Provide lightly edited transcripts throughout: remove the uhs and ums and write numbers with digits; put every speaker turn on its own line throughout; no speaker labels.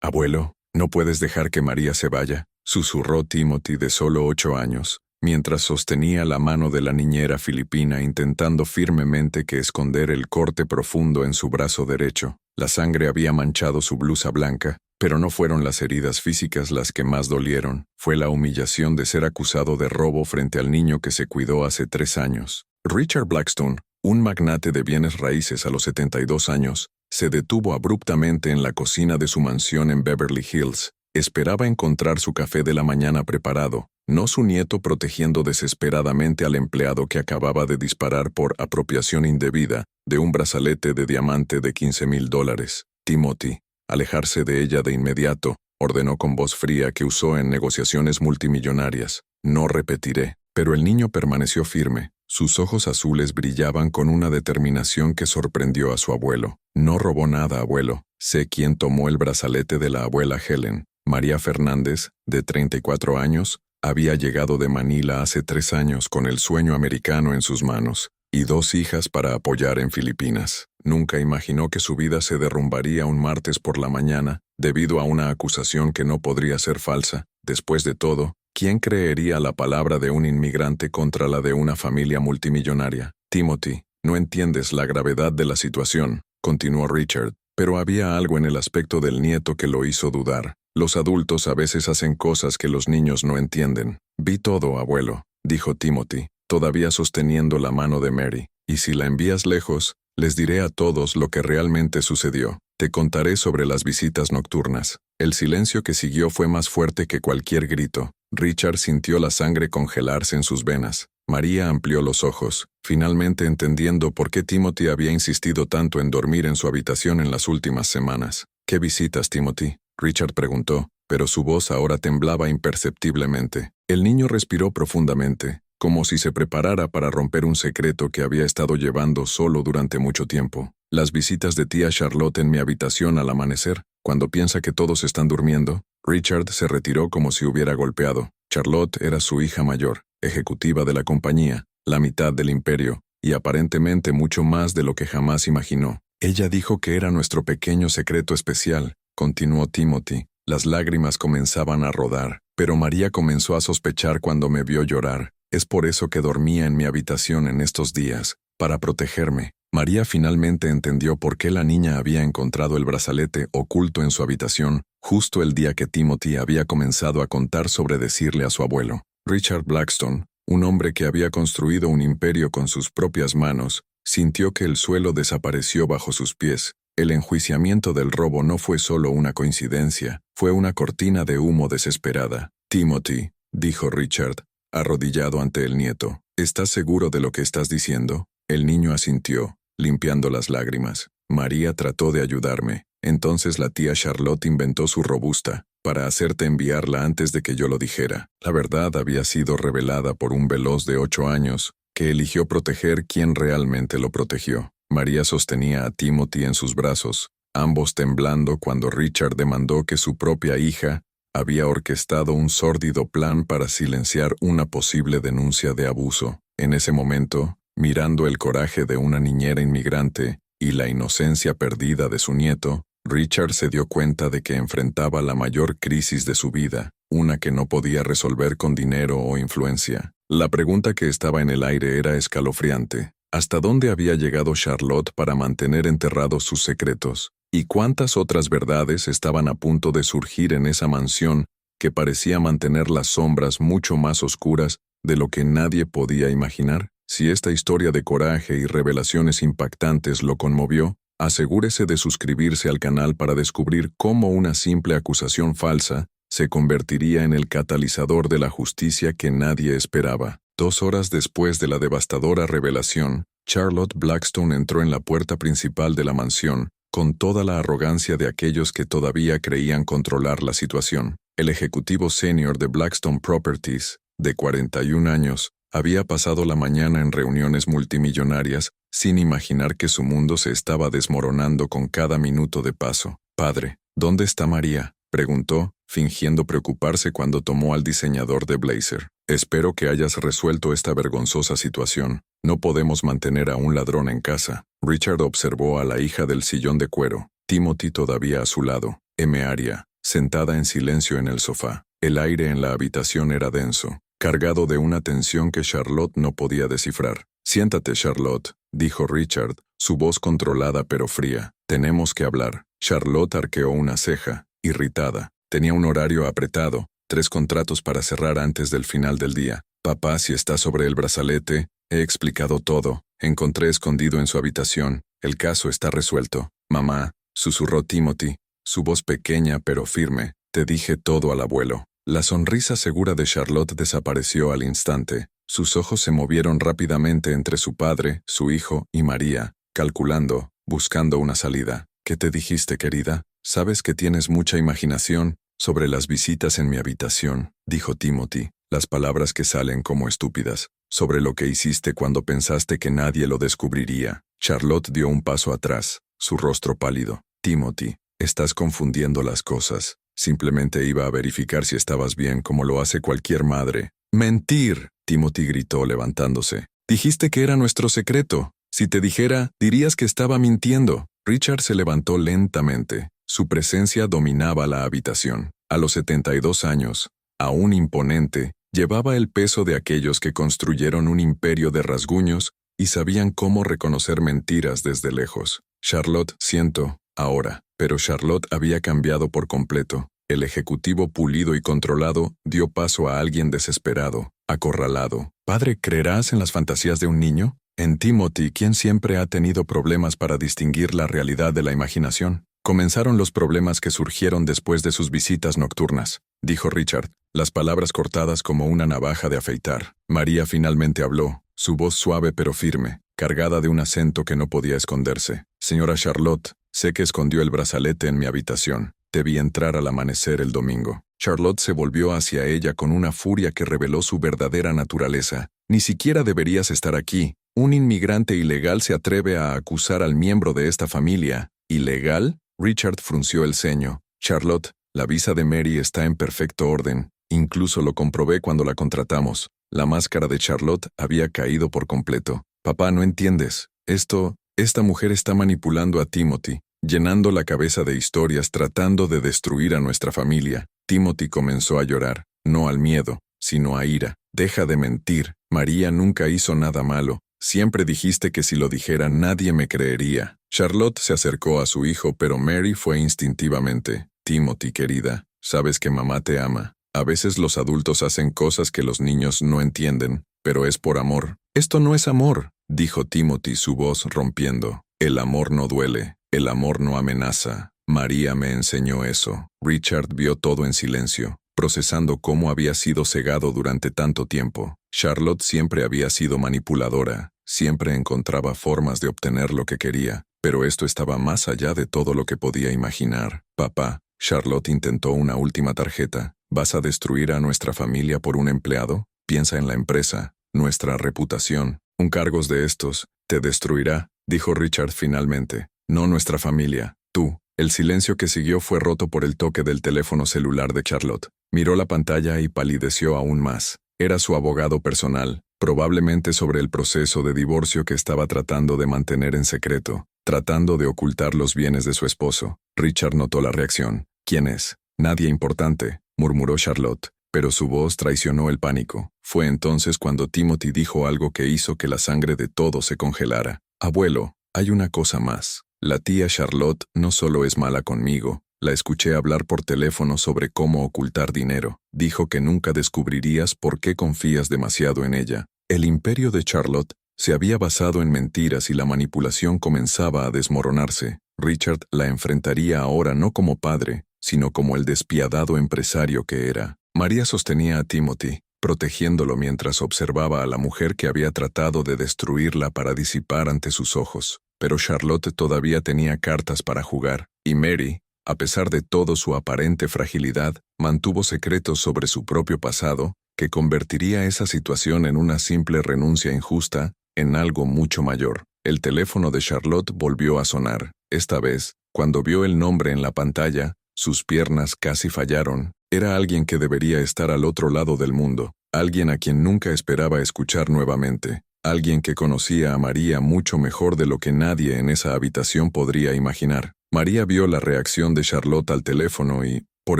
Abuelo, ¿no puedes dejar que María se vaya?, susurró Timothy de solo 8 años, mientras sostenía la mano de la niñera filipina intentando firmemente que esconder el corte profundo en su brazo derecho. La sangre había manchado su blusa blanca, pero no fueron las heridas físicas las que más dolieron, fue la humillación de ser acusado de robo frente al niño que se cuidó hace 3 años. Richard Blackstone, un magnate de bienes raíces a los 72 años, se detuvo abruptamente en la cocina de su mansión en Beverly Hills. Esperaba encontrar su café de la mañana preparado, no su nieto protegiendo desesperadamente al empleado que acababa de disparar por apropiación indebida de un brazalete de diamante de $15,000. Timothy, alejarse de ella de inmediato, ordenó con voz fría que usó en negociaciones multimillonarias. No repetiré. Pero el niño permaneció firme. Sus ojos azules brillaban con una determinación que sorprendió a su abuelo. No robó nada, abuelo. Sé quién tomó el brazalete de la abuela Helen. María Fernández, de 34 años, había llegado de Manila hace 3 años con el sueño americano en sus manos, y 2 hijas para apoyar en Filipinas. Nunca imaginó que su vida se derrumbaría un martes por la mañana, debido a una acusación que no podría ser falsa. Después de todo, ¿quién creería la palabra de un inmigrante contra la de una familia multimillonaria? Timothy, no entiendes la gravedad de la situación, continuó Richard, pero había algo en el aspecto del nieto que lo hizo dudar. Los adultos a veces hacen cosas que los niños no entienden. Vi todo, abuelo, dijo Timothy, todavía sosteniendo la mano de Mary. Y si la envías lejos, les diré a todos lo que realmente sucedió. Te contaré sobre las visitas nocturnas. El silencio que siguió fue más fuerte que cualquier grito. Richard sintió la sangre congelarse en sus venas. María amplió los ojos, finalmente entendiendo por qué Timothy había insistido tanto en dormir en su habitación en las últimas semanas. ¿Qué visitas, Timothy?, Richard preguntó, pero su voz ahora temblaba imperceptiblemente. El niño respiró profundamente, como si se preparara para romper un secreto que había estado llevando solo durante mucho tiempo. Las visitas de tía Charlotte en mi habitación al amanecer, cuando piensa que todos están durmiendo. Richard se retiró como si hubiera golpeado. Charlotte era su hija mayor, ejecutiva de la compañía, la mitad del imperio, y aparentemente mucho más de lo que jamás imaginó. Ella dijo que era nuestro pequeño secreto especial, continuó Timothy. Las lágrimas comenzaban a rodar, pero María comenzó a sospechar cuando me vio llorar. Es por eso que dormía en mi habitación en estos días, para protegerme. María finalmente entendió por qué la niña había encontrado el brazalete oculto en su habitación, justo el día que Timothy había comenzado a contar sobre decirle a su abuelo. Richard Blackstone, un hombre que había construido un imperio con sus propias manos, sintió que el suelo desapareció bajo sus pies. El enjuiciamiento del robo no fue solo una coincidencia, fue una cortina de humo desesperada. Timothy, dijo Richard, arrodillado ante el nieto, ¿estás seguro de lo que estás diciendo? El niño asintió, limpiando las lágrimas. María trató de ayudarme. Entonces la tía Charlotte inventó su robusta, para hacerte enviarla antes de que yo lo dijera. La verdad había sido revelada por un veloz de 8 años, que eligió proteger quien realmente lo protegió. María sostenía a Timothy en sus brazos, ambos temblando cuando Richard demandó que su propia hija había orquestado un sórdido plan para silenciar una posible denuncia de abuso. En ese momento, mirando el coraje de una niñera inmigrante y la inocencia perdida de su nieto, Richard se dio cuenta de que enfrentaba la mayor crisis de su vida, una que no podía resolver con dinero o influencia. La pregunta que estaba en el aire era escalofriante. ¿Hasta dónde había llegado Charlotte para mantener enterrados sus secretos? ¿Y cuántas otras verdades estaban a punto de surgir en esa mansión que parecía mantener las sombras mucho más oscuras de lo que nadie podía imaginar? Si esta historia de coraje y revelaciones impactantes lo conmovió, asegúrese de suscribirse al canal para descubrir cómo una simple acusación falsa se convertiría en el catalizador de la justicia que nadie esperaba. 2 horas después de la devastadora revelación, Charlotte Blackstone entró en la puerta principal de la mansión, con toda la arrogancia de aquellos que todavía creían controlar la situación. El ejecutivo senior de Blackstone Properties, de 41 años, había pasado la mañana en reuniones multimillonarias, sin imaginar que su mundo se estaba desmoronando con cada minuto de paso. «Padre, ¿dónde está María?», preguntó, fingiendo preocuparse cuando tomó al diseñador de blazer. «Espero que hayas resuelto esta vergonzosa situación. No podemos mantener a un ladrón en casa». Richard observó a la hija del sillón de cuero, Timothy todavía a su lado. «Aria», sentada en silencio en el sofá. El aire en la habitación era denso, cargado de una tensión que Charlotte no podía descifrar. «Siéntate, Charlotte», dijo Richard, su voz controlada pero fría. «Tenemos que hablar». Charlotte arqueó una ceja, irritada. Tenía un horario apretado, 3 contratos para cerrar antes del final del día. «Papá, si está sobre el brazalete, he explicado todo. Encontré escondido en su habitación. El caso está resuelto». «Mamá», susurró Timothy, su voz pequeña pero firme, «te dije todo al abuelo». La sonrisa segura de Charlotte desapareció al instante. Sus ojos se movieron rápidamente entre su padre, su hijo y María, calculando, buscando una salida. «¿Qué te dijiste, querida? Sabes que tienes mucha imaginación». «Sobre las visitas en mi habitación», dijo Timothy, las palabras que salen como estúpidas. «Sobre lo que hiciste cuando pensaste que nadie lo descubriría». Charlotte dio un paso atrás, su rostro pálido. «Timothy, estás confundiendo las cosas. Simplemente iba a verificar si estabas bien como lo hace cualquier madre». «¡Mentir!», Timothy gritó levantándose. «Dijiste que era nuestro secreto. Si te dijera, dirías que estaba mintiendo». Richard se levantó lentamente. Su presencia dominaba la habitación. A los 72 años, aún imponente, llevaba el peso de aquellos que construyeron un imperio de rasguños y sabían cómo reconocer mentiras desde lejos. «Charlotte, siento, ahora». Pero Charlotte había cambiado por completo. El ejecutivo pulido y controlado dio paso a alguien desesperado, acorralado. «Padre, ¿creerás en las fantasías de un niño?» En Timothy, quien siempre ha tenido problemas para distinguir la realidad de la imaginación. «Comenzaron los problemas que surgieron después de sus visitas nocturnas», dijo Richard, las palabras cortadas como una navaja de afeitar. María finalmente habló, su voz suave pero firme, cargada de un acento que no podía esconderse. «Señora Charlotte, sé que escondió el brazalete en mi habitación. Te vi entrar al amanecer el domingo». Charlotte se volvió hacia ella con una furia que reveló su verdadera naturaleza. «Ni siquiera deberías estar aquí. Un inmigrante ilegal se atreve a acusar al miembro de esta familia». «¿Ilegal?». Richard frunció el ceño. «Charlotte, la visa de Mary está en perfecto orden. Incluso lo comprobé cuando la contratamos». La máscara de Charlotte había caído por completo. «Papá, no entiendes. Esta mujer está manipulando a Timothy, llenando la cabeza de historias tratando de destruir a nuestra familia». Timothy comenzó a llorar, no al miedo, sino a ira. «Deja de mentir. María nunca hizo nada malo. Siempre dijiste que si lo dijera nadie me creería». Charlotte se acercó a su hijo, pero Mary fue instintivamente. «Timothy, querida, sabes que mamá te ama. A veces los adultos hacen cosas que los niños no entienden, pero es por amor». «Esto no es amor», dijo Timothy, su voz rompiendo. «El amor no duele, el amor no amenaza. María me enseñó eso». Richard vio todo en silencio, procesando cómo había sido cegado durante tanto tiempo. Charlotte siempre había sido manipuladora, siempre encontraba formas de obtener lo que quería, pero esto estaba más allá de todo lo que podía imaginar. «Papá», Charlotte intentó una última tarjeta. «¿Vas a destruir a nuestra familia por un empleado? Piensa en la empresa, nuestra reputación. Un cargo de estos te destruirá», dijo Richard finalmente. «No nuestra familia, tú». El silencio que siguió fue roto por el toque del teléfono celular de Charlotte. Miró la pantalla y palideció aún más. Era su abogado personal, probablemente sobre el proceso de divorcio que estaba tratando de mantener en secreto, tratando de ocultar los bienes de su esposo. Richard notó la reacción. «¿Quién es?» «Nadie importante», murmuró Charlotte, pero su voz traicionó el pánico. Fue entonces cuando Timothy dijo algo que hizo que la sangre de todos se congelara. «Abuelo, hay una cosa más. La tía Charlotte no solo es mala conmigo, la escuché hablar por teléfono sobre cómo ocultar dinero. Dijo que nunca descubrirías por qué confías demasiado en ella». El imperio de Charlotte se había basado en mentiras y la manipulación comenzaba a desmoronarse. Richard la enfrentaría ahora no como padre, sino como el despiadado empresario que era. María sostenía a Timothy, protegiéndolo mientras observaba a la mujer que había tratado de destruirla para disipar ante sus ojos. Pero Charlotte todavía tenía cartas para jugar, y Mary, a pesar de todo su aparente fragilidad, mantuvo secretos sobre su propio pasado, que convertiría esa situación en una simple renuncia injusta, en algo mucho mayor. El teléfono de Charlotte volvió a sonar. Esta vez, cuando vio el nombre en la pantalla, sus piernas casi fallaron. Era alguien que debería estar al otro lado del mundo, alguien a quien nunca esperaba escuchar nuevamente. Alguien que conocía a María mucho mejor de lo que nadie en esa habitación podría imaginar. María vio la reacción de Charlotte al teléfono y, Por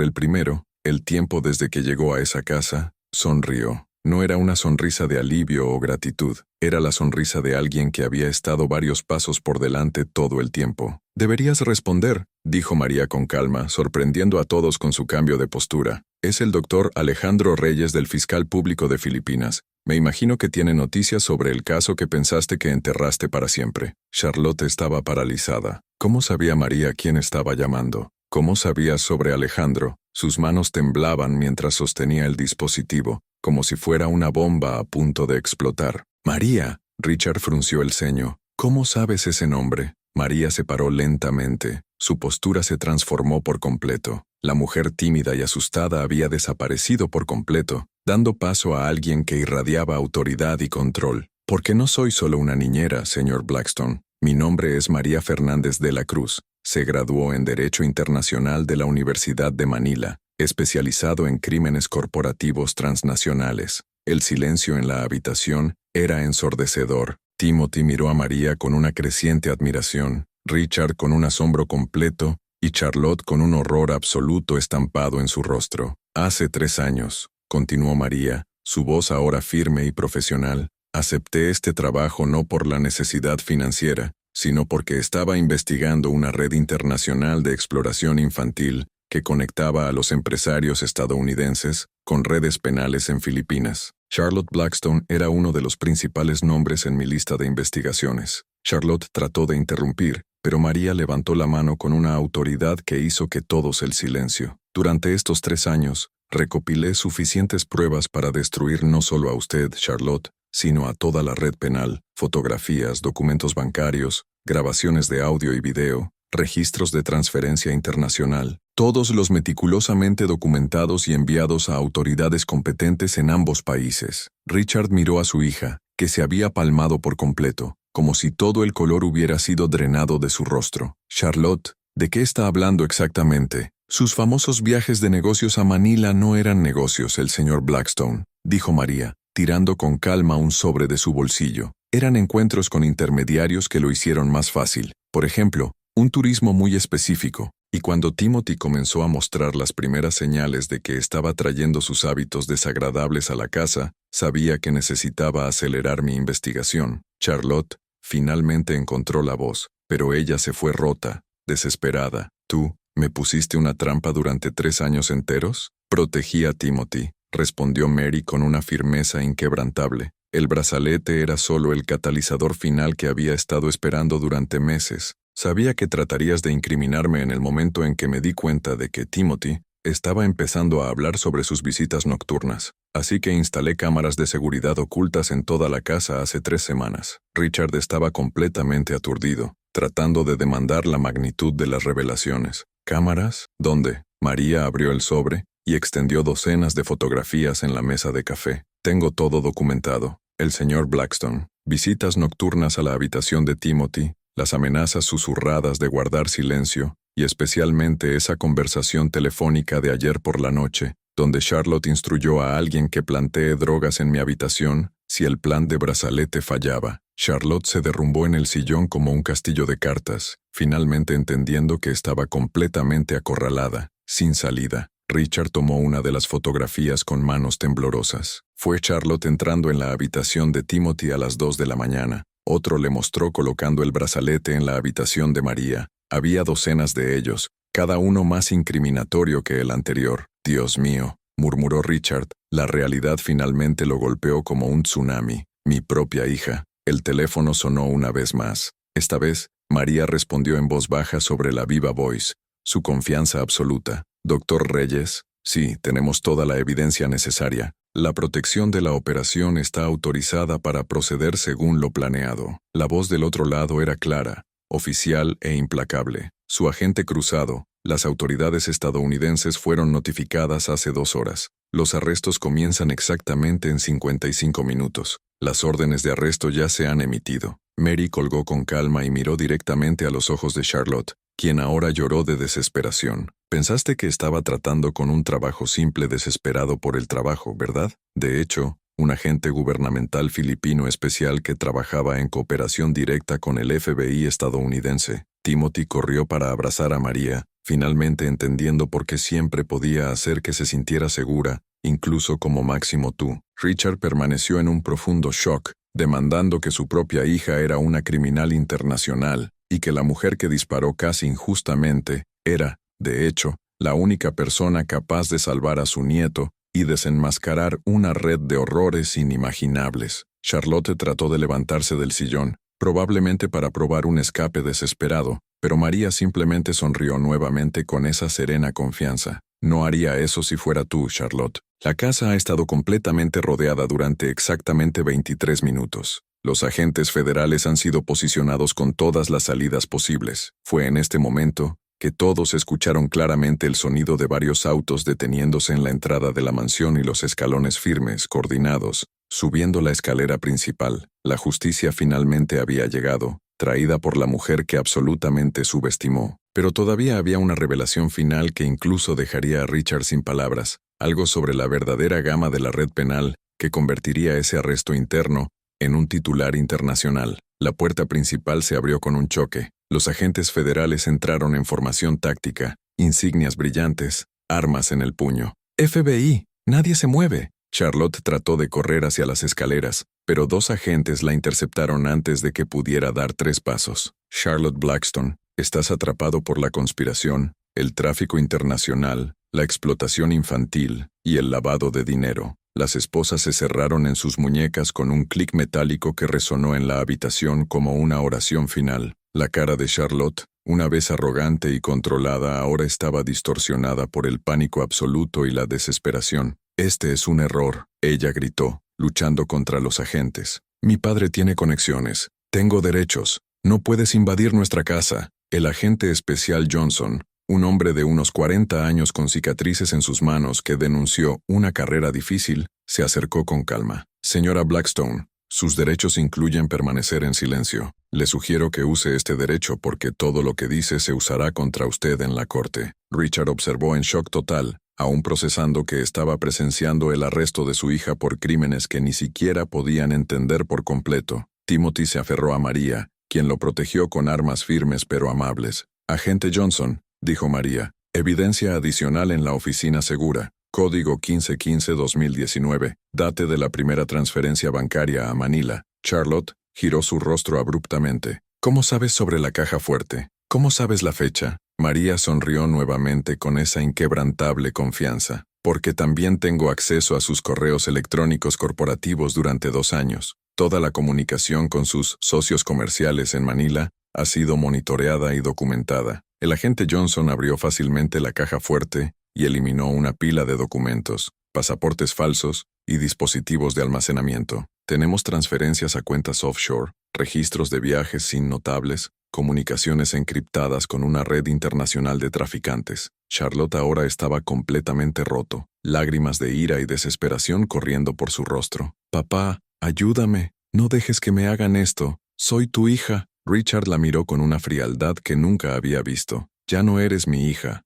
el primero, el tiempo desde que llegó a esa casa, sonrió. No era una sonrisa de alivio o gratitud, era la sonrisa de alguien que había estado varios pasos por delante todo el tiempo. Deberías responder, dijo María con calma, sorprendiendo a todos con su cambio de postura. Es el doctor Alejandro Reyes del Fiscal Público de Filipinas. Me imagino que tiene noticias sobre el caso que pensaste que enterraste para siempre. Charlotte estaba paralizada. ¿Cómo sabía María quién estaba llamando? ¿Cómo sabía sobre Alejandro? Sus manos temblaban mientras sostenía el dispositivo, como si fuera una bomba a punto de explotar. María, Richard frunció el ceño. ¿Cómo sabes ese nombre? María se paró lentamente. Su postura se transformó por completo. La mujer tímida y asustada había desaparecido por completo, dando paso a alguien que irradiaba autoridad y control. Porque no soy solo una niñera, señor Blackstone. Mi nombre es María Fernández de la Cruz. Se graduó en Derecho Internacional de la Universidad de Manila, especializado en crímenes corporativos transnacionales. El silencio en la habitación era ensordecedor. Timothy miró a María con una creciente admiración, Richard con un asombro completo y Charlotte con un horror absoluto estampado en su rostro. Hace 3 años, continuó María, su voz ahora firme y profesional, acepté este trabajo no por la necesidad financiera, sino porque estaba investigando una red internacional de exploración infantil que conectaba a los empresarios estadounidenses con redes penales en Filipinas. Charlotte Blackstone era uno de los principales nombres en mi lista de investigaciones. Charlotte trató de interrumpir, pero María levantó la mano con una autoridad que hizo que todos el silencio. Durante estos 3 años, recopilé suficientes pruebas para destruir no solo a usted, Charlotte, sino a toda la red penal, fotografías, documentos bancarios, grabaciones de audio y video, registros de transferencia internacional, todos los meticulosamente documentados y enviados a autoridades competentes en ambos países. Richard miró a su hija, que se había palmado por completo, como si todo el color hubiera sido drenado de su rostro. Charlotte, ¿de qué está hablando exactamente? Sus famosos viajes de negocios a Manila no eran negocios, el señor Blackstone, dijo María, tirando con calma un sobre de su bolsillo. Eran encuentros con intermediarios que lo hicieron más fácil. Por ejemplo, un turismo muy específico. Y cuando Timothy comenzó a mostrar las primeras señales de que estaba trayendo sus hábitos desagradables a la casa, sabía que necesitaba acelerar mi investigación. Charlotte finalmente encontró la voz, pero ella se fue rota, desesperada. ¿Tú me pusiste una trampa durante 3 años enteros? Protegí a Timothy, respondió Mary con una firmeza inquebrantable. El brazalete era solo el catalizador final que había estado esperando durante meses. Sabía que tratarías de incriminarme en el momento en que me di cuenta de que Timothy estaba empezando a hablar sobre sus visitas nocturnas, así que instalé cámaras de seguridad ocultas en toda la casa hace 3 semanas. Richard estaba completamente aturdido, tratando de demandar la magnitud de las revelaciones. ¿Cámaras? ¿Dónde? María abrió el sobre y extendió docenas de fotografías en la mesa de café. Tengo todo documentado. El señor Blackstone. Visitas nocturnas a la habitación de Timothy, las amenazas susurradas de guardar silencio, y especialmente esa conversación telefónica de ayer por la noche, donde Charlotte instruyó a alguien que plantee drogas en mi habitación si el plan de brazalete fallaba. Charlotte se derrumbó en el sillón como un castillo de cartas, finalmente entendiendo que estaba completamente acorralada, sin salida. Richard tomó una de las fotografías con manos temblorosas. Fue Charlotte entrando en la habitación de Timothy a las 2 de la mañana. Otro le mostró colocando el brazalete en la habitación de María. Había docenas de ellos, cada uno más incriminatorio que el anterior. Dios mío, murmuró Richard. La realidad finalmente lo golpeó como un tsunami. Mi propia hija. El teléfono sonó una vez más. Esta vez, María respondió en voz baja sobre la viva voice, su confianza absoluta. Doctor Reyes, sí, tenemos toda la evidencia necesaria. La protección de la operación está autorizada para proceder según lo planeado. La voz del otro lado era clara, oficial e implacable. Su agente cruzado, las autoridades estadounidenses fueron notificadas hace 2 horas. Los arrestos comienzan exactamente en 55 minutos. Las órdenes de arresto ya se han emitido. Mary colgó con calma y miró directamente a los ojos de Charlotte, quien ahora lloró de desesperación. Pensaste que estaba tratando con un trabajo simple desesperado por el trabajo, ¿verdad? De hecho, un agente gubernamental filipino especial que trabajaba en cooperación directa con el FBI estadounidense. Timothy corrió para abrazar a María, finalmente entendiendo por qué siempre podía hacer que se sintiera segura, incluso como máximo tú. Richard permaneció en un profundo shock, demandando que su propia hija era una criminal internacional, y que la mujer que disparó casi injustamente era, de hecho, la única persona capaz de salvar a su nieto y desenmascarar una red de horrores inimaginables. Charlotte trató de levantarse del sillón, probablemente para probar un escape desesperado, pero María simplemente sonrió nuevamente con esa serena confianza. No haría eso si fuera tú, Charlotte. La casa ha estado completamente rodeada durante exactamente 23 minutos. Los agentes federales han sido posicionados con todas las salidas posibles. Fue en este momento que todos escucharon claramente el sonido de varios autos deteniéndose en la entrada de la mansión y los escalones firmes, coordinados, subiendo la escalera principal. La justicia finalmente había llegado, traída por la mujer que absolutamente subestimó. Pero todavía había una revelación final que incluso dejaría a Richard sin palabras, algo sobre la verdadera gama de la red penal que convertiría ese arresto interno en un titular internacional. La puerta principal se abrió con un choque. Los agentes federales entraron en formación táctica, insignias brillantes, armas en el puño. FBI, nadie se mueve. Charlotte trató de correr hacia las escaleras, pero dos agentes la interceptaron antes de que pudiera dar 3 pasos. Charlotte Blackstone, estás atrapado por la conspiración, el tráfico internacional, la explotación infantil y el lavado de dinero. Las esposas se cerraron en sus muñecas con un clic metálico que resonó en la habitación como una oración final. La cara de Charlotte, una vez arrogante y controlada, ahora estaba distorsionada por el pánico absoluto y la desesperación. Este es un error, ella gritó, luchando contra los agentes. Mi padre tiene conexiones. Tengo derechos. No puedes invadir nuestra casa. El agente especial Johnson, un hombre de unos 40 años con cicatrices en sus manos que denunció una carrera difícil, se acercó con calma. Señora Blackstone, sus derechos incluyen permanecer en silencio. Le sugiero que use este derecho porque todo lo que dice se usará contra usted en la corte. Richard observó en shock total, aún procesando que estaba presenciando el arresto de su hija por crímenes que ni siquiera podían entender por completo. Timothy se aferró a María, quien lo protegió con armas firmes pero amables. Agente Johnson, dijo María, evidencia adicional en la oficina segura, código 1515-2019, date de la primera transferencia bancaria a Manila. Charlotte giró su rostro abruptamente. ¿Cómo sabes sobre la caja fuerte? ¿Cómo sabes la fecha? María sonrió nuevamente con esa inquebrantable confianza. Porque también tengo acceso a sus correos electrónicos corporativos durante 2 años. Toda la comunicación con sus socios comerciales en Manila ha sido monitoreada y documentada. El agente Johnson abrió fácilmente la caja fuerte y eliminó una pila de documentos, pasaportes falsos y dispositivos de almacenamiento. Tenemos transferencias a cuentas offshore, registros de viajes sin notables, comunicaciones encriptadas con una red internacional de traficantes. Charlotte ahora estaba completamente roto, lágrimas de ira y desesperación corriendo por su rostro. Papá, ayúdame, no dejes que me hagan esto, soy tu hija. Richard la miró con una frialdad que nunca había visto. Ya no eres mi hija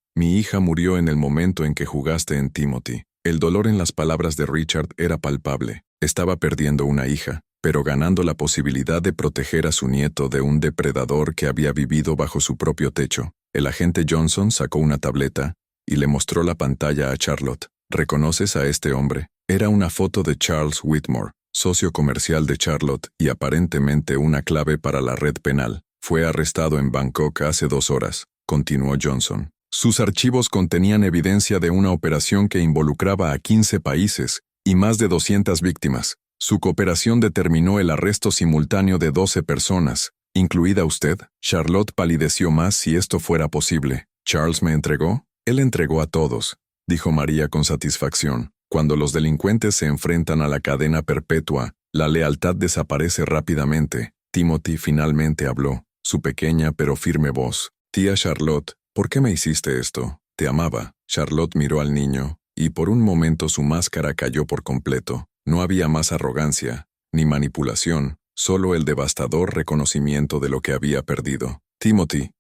murió en el momento en que jugaste en Timothy. El dolor en las palabras de Richard era palpable. Estaba perdiendo una hija, pero ganando la posibilidad de proteger a su nieto de un depredador que había vivido bajo su propio techo. El agente Johnson sacó una tableta y le mostró la pantalla a Charlotte. ¿Reconoces a este hombre? Era una foto de Charles Whitmore, socio comercial de Charlotte y aparentemente una clave para la red penal. Fue arrestado en Bangkok hace 2 horas, continuó Johnson. Sus archivos contenían evidencia de una operación que involucraba a 15 países y más de 200 víctimas. Su cooperación determinó el arresto simultáneo de 12 personas, incluida usted. Charlotte palideció más si esto fuera posible. ¿Charles me entregó? Él entregó a todos, dijo María con satisfacción. Cuando los delincuentes se enfrentan a la cadena perpetua, la lealtad desaparece rápidamente. Timothy finalmente habló, su pequeña pero firme voz. Tía Charlotte, ¿por qué me hiciste esto? Te amaba. Charlotte miró al niño, y por un momento su máscara cayó por completo. No había más arrogancia, ni manipulación, solo el devastador reconocimiento de lo que había perdido. Timothy,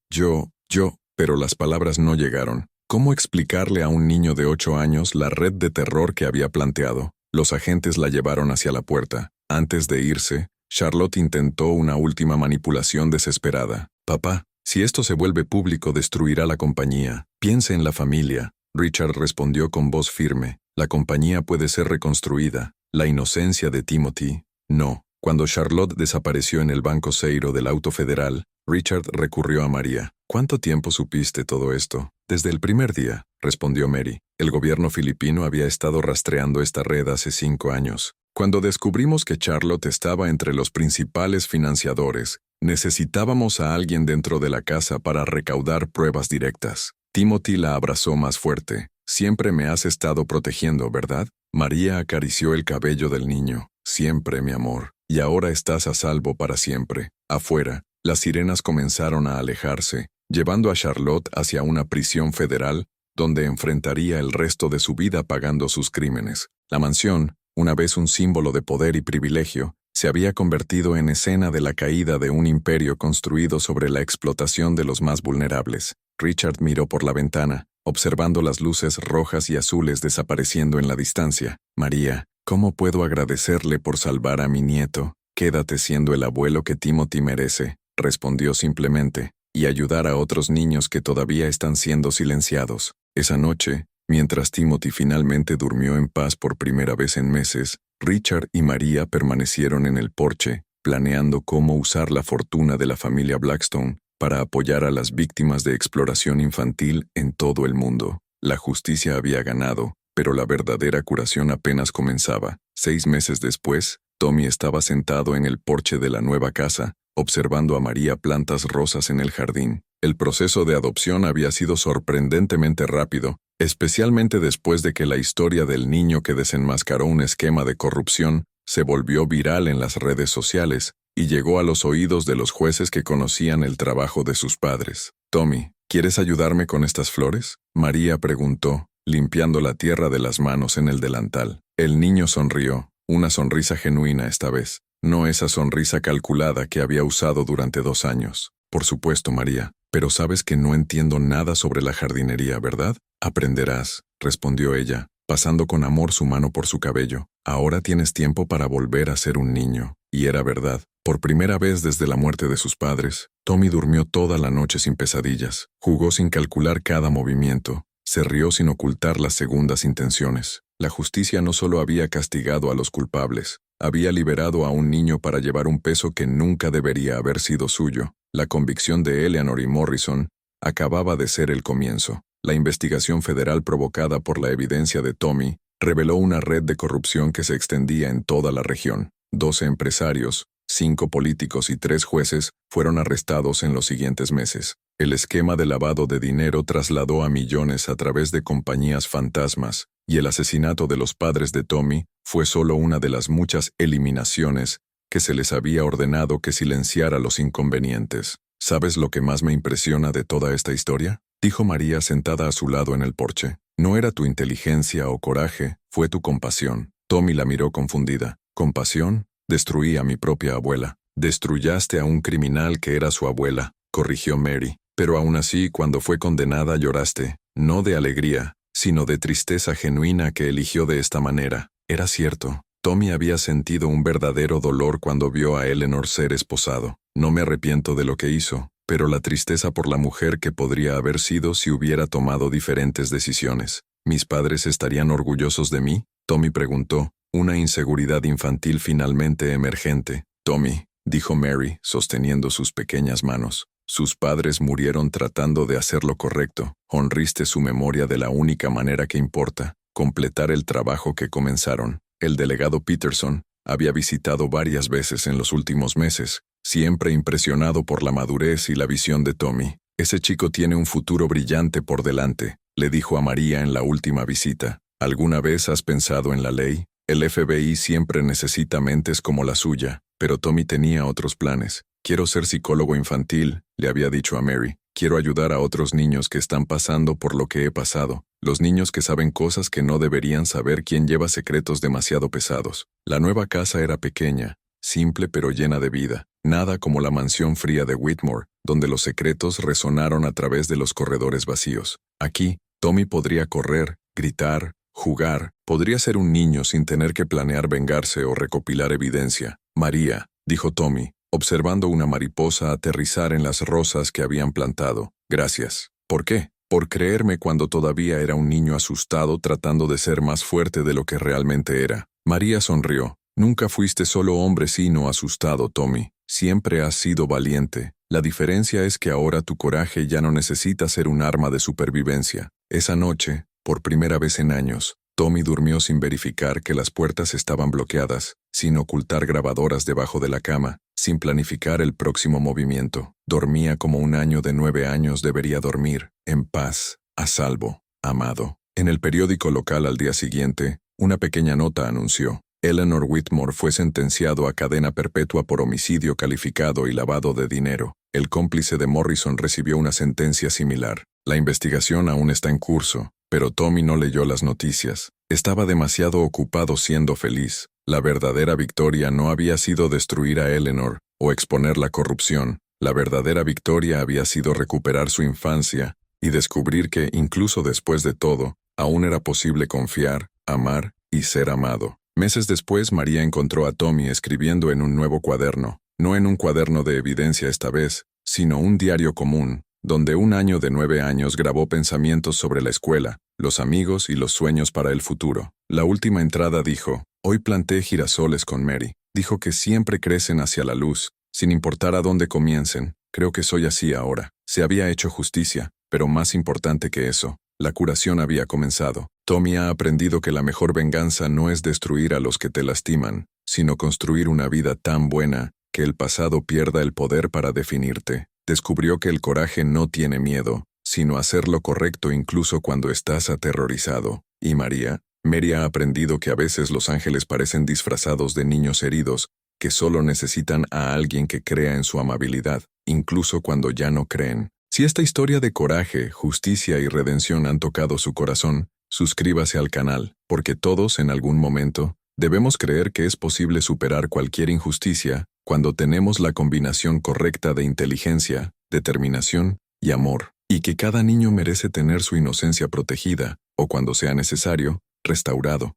pero las palabras no llegaron. ¿Cómo explicarle a un niño de 8 años la red de terror que había planteado? Los agentes la llevaron hacia la puerta. Antes de irse, Charlotte intentó una última manipulación desesperada. Papá, Si esto se vuelve público, destruirá la compañía. Piense en la familia. Richard respondió con voz firme. La compañía puede ser reconstruida. La inocencia de Timothy, no. Cuando Charlotte desapareció en el Banco Seiro del Auto Federal, Richard recurrió a María. ¿Cuánto tiempo supiste todo esto? Desde el primer día, respondió Mary. El gobierno filipino había estado rastreando esta red hace 5 años. Cuando descubrimos que Charlotte estaba entre los principales financiadores, necesitábamos a alguien dentro de la casa para recaudar pruebas directas. Timothy la abrazó más fuerte. Siempre me has estado protegiendo, ¿verdad? María acarició el cabello del niño. Siempre, mi amor. Y ahora estás a salvo para siempre. Afuera, las sirenas comenzaron a alejarse, llevando a Charlotte hacia una prisión federal, donde enfrentaría el resto de su vida pagando sus crímenes. La mansión, una vez un símbolo de poder y privilegio, se había convertido en escena de la caída de un imperio construido sobre la explotación de los más vulnerables. Richard miró por la ventana, observando las luces rojas y azules desapareciendo en la distancia. María, ¿cómo puedo agradecerle por salvar a mi nieto? Quédate siendo el abuelo que Timothy merece, respondió simplemente, y ayudar a otros niños que todavía están siendo silenciados. Esa noche, mientras Timothy finalmente durmió en paz por primera vez en meses, Richard y María permanecieron en el porche, planeando cómo usar la fortuna de la familia Blackstone para apoyar a las víctimas de exploración infantil en todo el mundo. La justicia había ganado, pero la verdadera curación apenas comenzaba. 6 meses después, Tommy estaba sentado en el porche de la nueva casa, observando a María plantas rosas en el jardín. El proceso de adopción había sido sorprendentemente rápido, especialmente después de que la historia del niño que desenmascaró un esquema de corrupción se volvió viral en las redes sociales y llegó a los oídos de los jueces que conocían el trabajo de sus padres. Tommy, ¿quieres ayudarme con estas flores? María preguntó, limpiando la tierra de las manos en el delantal. El niño sonrió, una sonrisa genuina esta vez, no esa sonrisa calculada que había usado durante 2 años. Por supuesto, María, pero sabes que no entiendo nada sobre la jardinería, ¿verdad? Aprenderás, respondió ella, pasando con amor su mano por su cabello. Ahora tienes tiempo para volver a ser un niño. Y era verdad. Por primera vez desde la muerte de sus padres, Tommy durmió toda la noche sin pesadillas, jugó sin calcular cada movimiento, se rió sin ocultar las segundas intenciones. La justicia no solo había castigado a los culpables, había liberado a un niño para llevar un peso que nunca debería haber sido suyo. La convicción de Eleanor y Morrison acababa de ser el comienzo. La investigación federal provocada por la evidencia de Tommy reveló una red de corrupción que se extendía en toda la región. 12 empresarios, 5 políticos y 3 jueces fueron arrestados en los siguientes meses. El esquema de lavado de dinero trasladó a millones a través de compañías fantasmas, y el asesinato de los padres de Tommy fue solo una de las muchas eliminaciones que se les había ordenado que silenciara los inconvenientes. ¿Sabes lo que más me impresiona de toda esta historia? Dijo María sentada a su lado en el porche. No era tu inteligencia o coraje, fue tu compasión. Tommy la miró confundida. ¿Compasión? Destruí a mi propia abuela. Destruyaste a un criminal que era su abuela, corrigió Mary. Pero aún así, cuando fue condenada lloraste, no de alegría, sino de tristeza genuina que eligió de esta manera. Era cierto. Tommy había sentido un verdadero dolor cuando vio a Eleanor ser esposado. No me arrepiento de lo que hizo, pero la tristeza por la mujer que podría haber sido si hubiera tomado diferentes decisiones. ¿Mis padres estarían orgullosos de mí? Tommy preguntó, una inseguridad infantil finalmente emergente. Tommy, dijo Mary, sosteniendo sus pequeñas manos. Sus padres murieron tratando de hacer lo correcto. Honriste su memoria de la única manera que importa, completar el trabajo que comenzaron. El delegado Peterson había visitado varias veces en los últimos meses, siempre impresionado por la madurez y la visión de Tommy. Ese chico tiene un futuro brillante por delante, le dijo a María en la última visita. ¿Alguna vez has pensado en la ley? El FBI siempre necesita mentes como la suya, pero Tommy tenía otros planes. Quiero ser psicólogo infantil, le había dicho a Mary. Quiero ayudar a otros niños que están pasando por lo que he pasado. Los niños que saben cosas que no deberían saber, quien lleva secretos demasiado pesados. La nueva casa era pequeña, simple pero llena de vida. Nada como la mansión fría de Whitmore, donde los secretos resonaron a través de los corredores vacíos. Aquí, Tommy podría correr, gritar, jugar, podría ser un niño sin tener que planear vengarse o recopilar evidencia. María, dijo Tommy, observando una mariposa aterrizar en las rosas que habían plantado. Gracias. ¿Por qué? Por creerme cuando todavía era un niño asustado tratando de ser más fuerte de lo que realmente era. María sonrió. Nunca fuiste solo hombre sino asustado, Tommy. Siempre has sido valiente. La diferencia es que ahora tu coraje ya no necesita ser un arma de supervivencia. Esa noche, por primera vez en años, Tommy durmió sin verificar que las puertas estaban bloqueadas, sin ocultar grabadoras debajo de la cama, sin planificar el próximo movimiento. Dormía como un niño de 9 años debería dormir, en paz, a salvo, amado. En el periódico local al día siguiente, una pequeña nota anunció: Eleanor Whitmore fue sentenciado a cadena perpetua por homicidio calificado y lavado de dinero. El cómplice de Morrison recibió una sentencia similar. La investigación aún está en curso, pero Tommy no leyó las noticias. Estaba demasiado ocupado siendo feliz. La verdadera victoria no había sido destruir a Eleanor o exponer la corrupción. La verdadera victoria había sido recuperar su infancia y descubrir que, incluso después de todo, aún era posible confiar, amar y ser amado. Meses después, María encontró a Tommy escribiendo en un nuevo cuaderno, no en un cuaderno de evidencia esta vez, sino un diario común, donde un niño de 9 años grabó pensamientos sobre la escuela, los amigos y los sueños para el futuro. La última entrada dijo: hoy planté girasoles con Mary. Dijo que siempre crecen hacia la luz, sin importar a dónde comiencen. Creo que soy así ahora. Se había hecho justicia, pero más importante que eso, la curación había comenzado. Tommy ha aprendido que la mejor venganza no es destruir a los que te lastiman, sino construir una vida tan buena que el pasado pierda el poder para definirte. Descubrió que el coraje no tiene miedo, sino hacer lo correcto incluso cuando estás aterrorizado. ¿Y María? Mary ha aprendido que a veces los ángeles parecen disfrazados de niños heridos, que solo necesitan a alguien que crea en su amabilidad, incluso cuando ya no creen. Si esta historia de coraje, justicia y redención han tocado su corazón, suscríbase al canal, porque todos, en algún momento, debemos creer que es posible superar cualquier injusticia cuando tenemos la combinación correcta de inteligencia, determinación y amor, y que cada niño merece tener su inocencia protegida, o cuando sea necesario, restaurado.